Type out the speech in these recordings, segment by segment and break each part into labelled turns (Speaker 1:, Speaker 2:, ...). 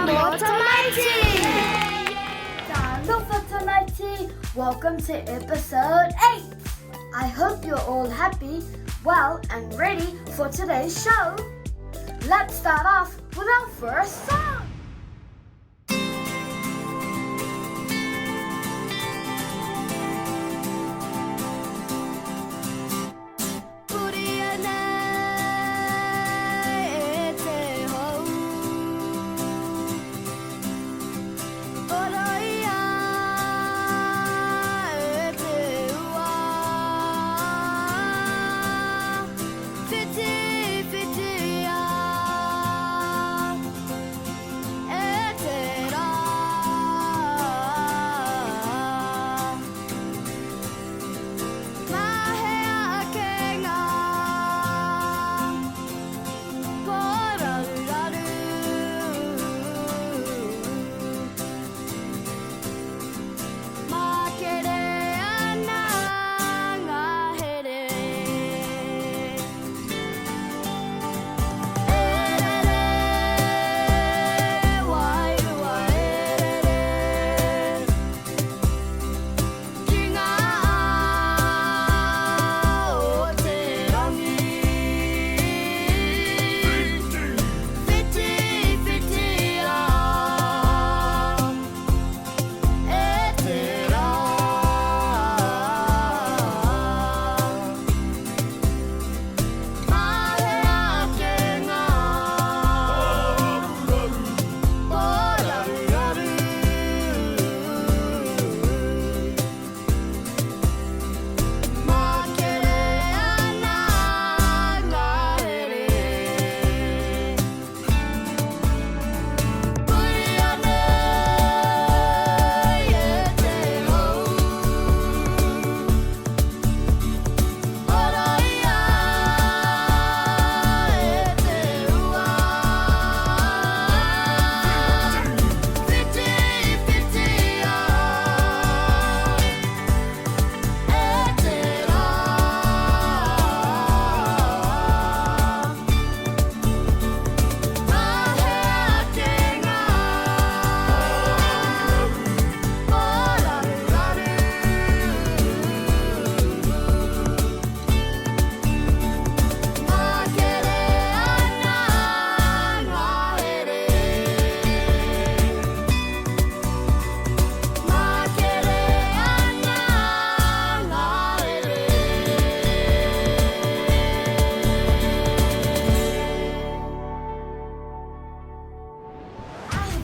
Speaker 1: Motomighty! Download Motomighty! Welcome to episode 8! I hope you're all happy, well and ready for today's show. Let's start off with our first song.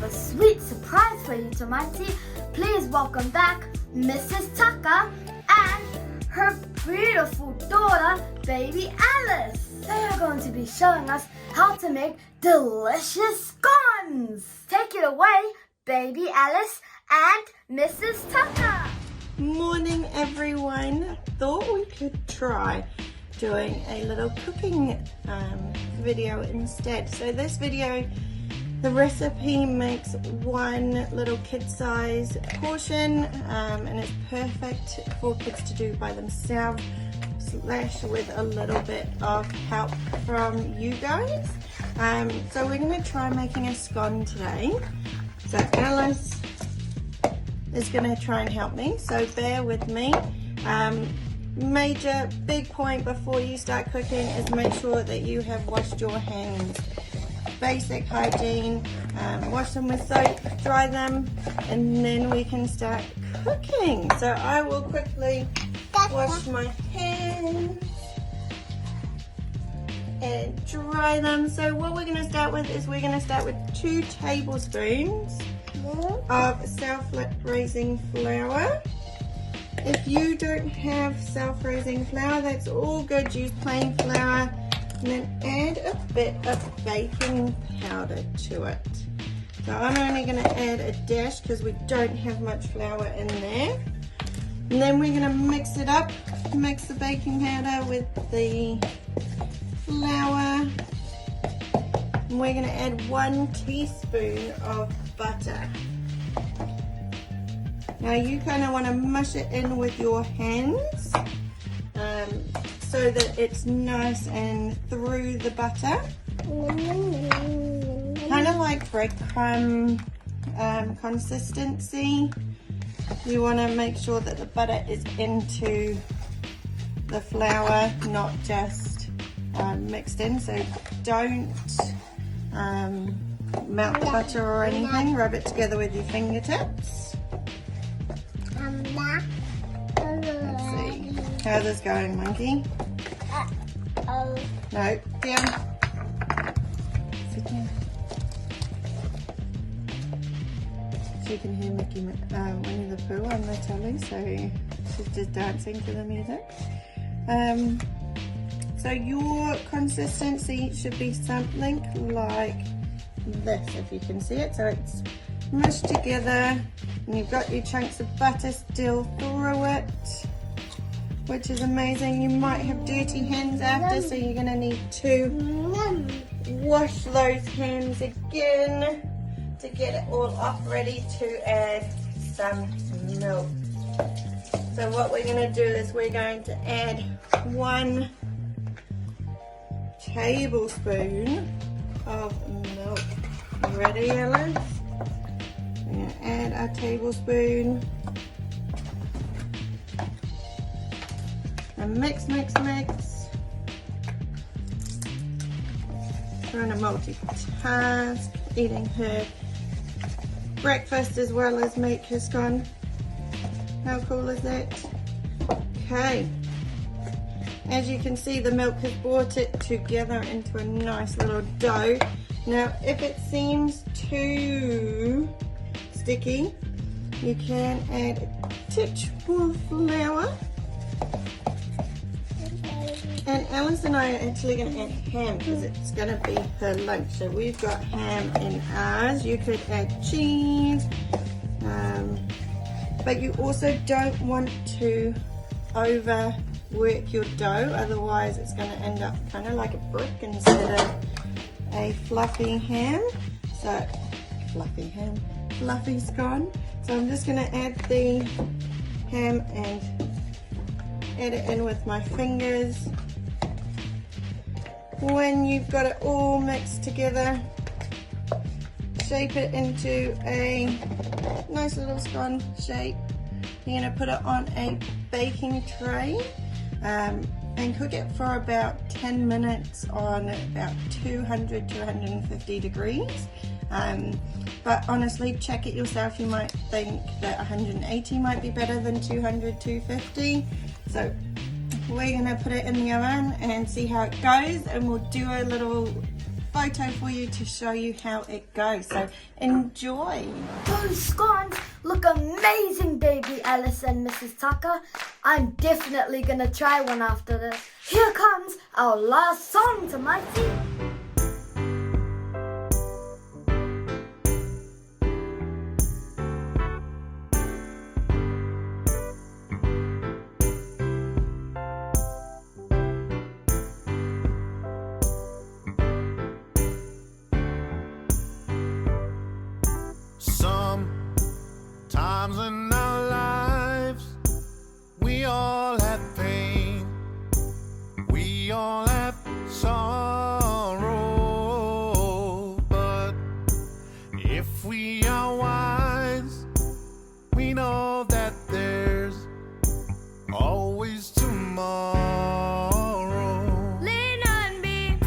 Speaker 1: Sweet surprise for you, Tomighty. Please welcome back Mrs. Tucker and her beautiful daughter, Baby Alice. They are going to be showing us how to make delicious scones. Take it away, Baby Alice and Mrs. Tucker.
Speaker 2: Morning, everyone. Thought we could try doing a little cooking video instead. So this video, the recipe makes one little kid-size portion and it's perfect for kids to do by themselves / with a little bit of help from you guys. So we're going to try making a scone today. So Alice is going to try and help me, so bear with me. Major big point before you start cooking is make sure that you have washed your hands. Basic hygiene, wash them with soap, dry them, and then we can start cooking. So I will quickly wash my hands and dry them. So what we're going to start with is we're going to start with 2 tablespoons of self-raising flour. If you don't have self-raising flour, that's all good. Use plain flour. And then add a bit of baking powder to it. So I'm only going to add a dash because we don't have much flour in there. And then we're going to mix it up, mix the baking powder with the flour. And we're going to add 1 teaspoon of butter. Now you kind of want to mush it in with your hands. So that it's nice and through the butter. kind of like breadcrumb consistency. You want to make sure that the butter is into the flour, not just mixed in. So don't melt the butter or anything. Rub it together with your fingertips. Let's see. How's this going, Monkey? No, down. Sit down. So you can hear Mickey Winnie the Pooh on the telly, so she's just dancing to the music. So your consistency should be something like this, if you can see it. So it's mushed together and you've got your chunks of butter still through it, which is amazing. You might have dirty hands after, so you're gonna need to wash those hands again to get it all off, ready to add some milk. So what we're gonna do is we're going to add 1 tablespoon of milk. You ready, Alice? We're gonna add a tablespoon. And mix, mix, mix. Trying to multitask, eating her breakfast as well as make her scone. How cool is that? Okay. As you can see, the milk has brought it together into a nice little dough. Now, if it seems too sticky, you can add a titch more flour. And Alice and I are actually going to add ham because it's going to be her lunch. So we've got ham in ours. You could add cheese, but you also don't want to overwork your dough, otherwise it's going to end up kind of like a brick instead of a fluffy ham. So fluffy scone. So I'm just going to add the ham and add it in with my fingers. When you've got it all mixed together, shape it into a nice little scone shape. You're going to put it on a baking tray and cook it for about 10 minutes on about 200-250 degrees. But honestly, check it yourself. You might think that 180 might be better than 200-250. So we're going to put it in the oven and see how it goes, and we'll do a little photo for you to show you how it goes. So enjoy.
Speaker 1: Those scones look amazing, baby Alice and Mrs. Tucker. I'm definitely going to try one after this. Here comes our last song, Tamati.
Speaker 3: Sometimes in our lives, we all have pain, we all have sorrow, but if we are wise, we know that there's always tomorrow.
Speaker 1: Lean on me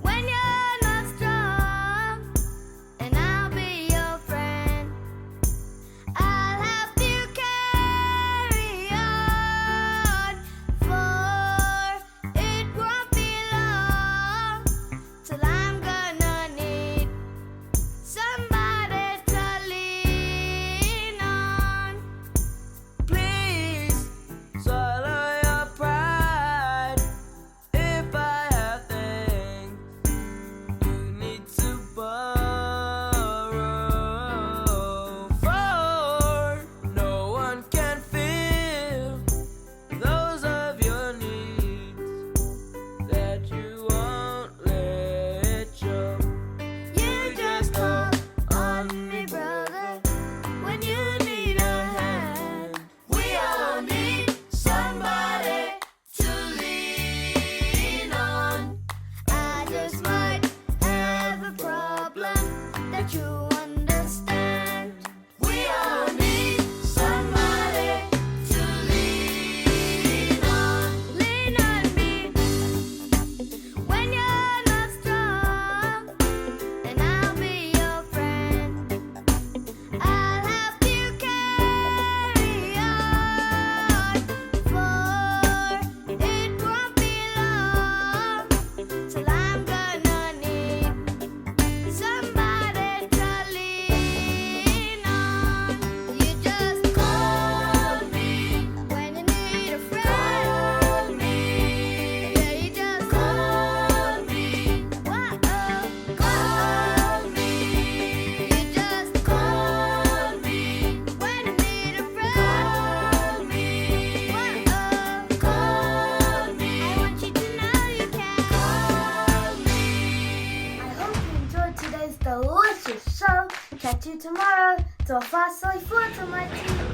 Speaker 1: when you're not strong, and I'll be your friend. I'll help you carry on, for delicious show. Catch you tomorrow. Då far så i foto, my tea.